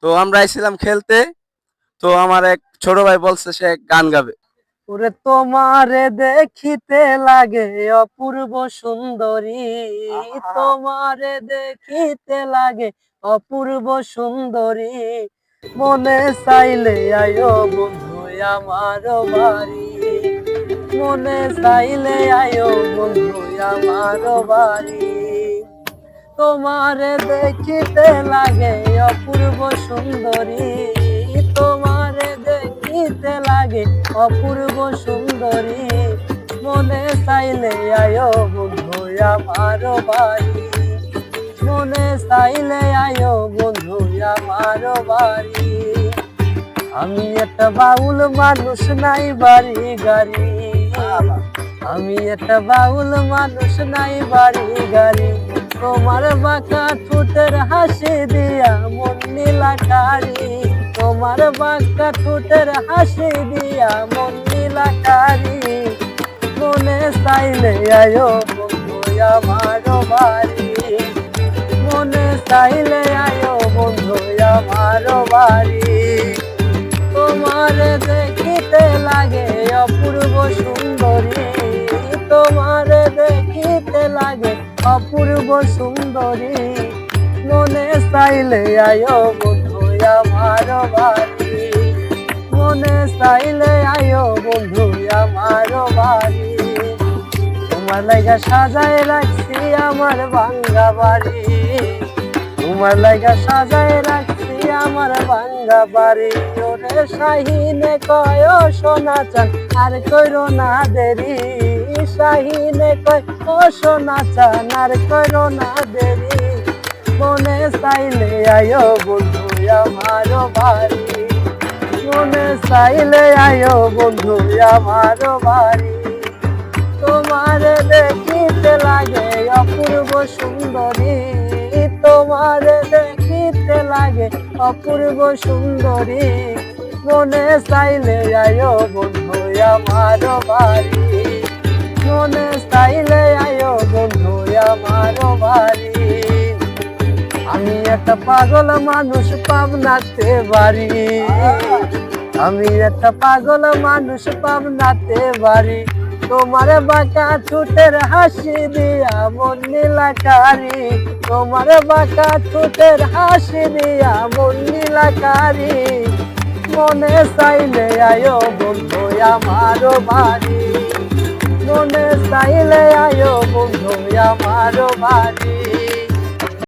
তো আমরা আইছিলাম খেলতে। তো আমার এক ছোট ভাই বলছে সে গান গাবে। ওরে তোমারে দেখিতে লাগে অপূর্ব সুন্দরী, তোমারে দেখিতে লাগে অপূর্ব সুন্দরী, মনে চাইলে আয়ো বন্ধু আমার বাড়ি, মনে চাইলে আয়ো বন্ধু আমার বাড়ি। তোমারে দেখিতে লাগে অপূর্ব সুন্দরী, তোমারে দেখিতে লাগে অপূর্ব সুন্দরী, মনে চাইলে আয়ো বন্ধু আমার বাড়ি, মনে চাইলে আয়ো বন্ধু আমার বাড়ি। আমি একটা বাউল মানুষ নাই বাড়ি গাড়ি, আমি একটা বাউল মানুষ নাই বাড়ি গাড়ি, তোমার বাঁকা ঠোঁটের হাসি দিয়া মন নীলাকারি, তোমার বাঁকা ঠোঁটের হাসি দিয়া মন নীলাকারি, মনে চাইলে আয়ো বন্ধু আমার বাড়ি, মনে চাইলে আয়ো বন্ধু আমার বাড়ি। তোমার দেখিতে লাগে অপূর্ব সুন্দরী, তোমার দেখিতে লাগে অপূর্ব সুন্দরী, মনে চাইলে আয়ো বন্ধু আমার বাড়ি, মনে চাইলে আয়ো বন্ধু আমার বাড়ি। তোমার লাগা সাজায় রাখছি আমার ভাঙ্গা বাড়ি, তোমার লাগা সাজায় রাখছি আমার ভাঙ্গা বাড়ি। ওরে শাহিনে কয় ও সোনা চান আর কইরো না দেরি, শাহিনে কয় ও সোনা চান আর কইরো না দেরি, মনে চাইলে আয়ো বন্ধু আমার বাড়ি, মনে চাইলে আয়ো বন্ধু আমার বাড়ি। তোমার দেখিতে লাগে অপূর্ব সুন্দরী, তোমার দেখিতে লাগে অপূর্ব সুন্দরী, মনে চাইলে আয়ো বন্ধু আমার বাড়ি, মনে চাইলে আয়ো বন্ধু আমার বাড়ি। আমি একটা পাগল মানুষ পাবনাতে বাড়ি, আমি একটা পাগল মানুষ পাবনাতে বাড়ি, তোমার বাঁকা ঠোঁটের হাসি দিয়া মন নীলাকারি, তোমার বাঁকা ঠোঁটের হাসি দিয়া মন নীলাকারি, মনে চাইলে আয়ো বন্ধু আমার বাড়ি, মনে চাইলে আয়ো বন্ধু আমার বাড়ি।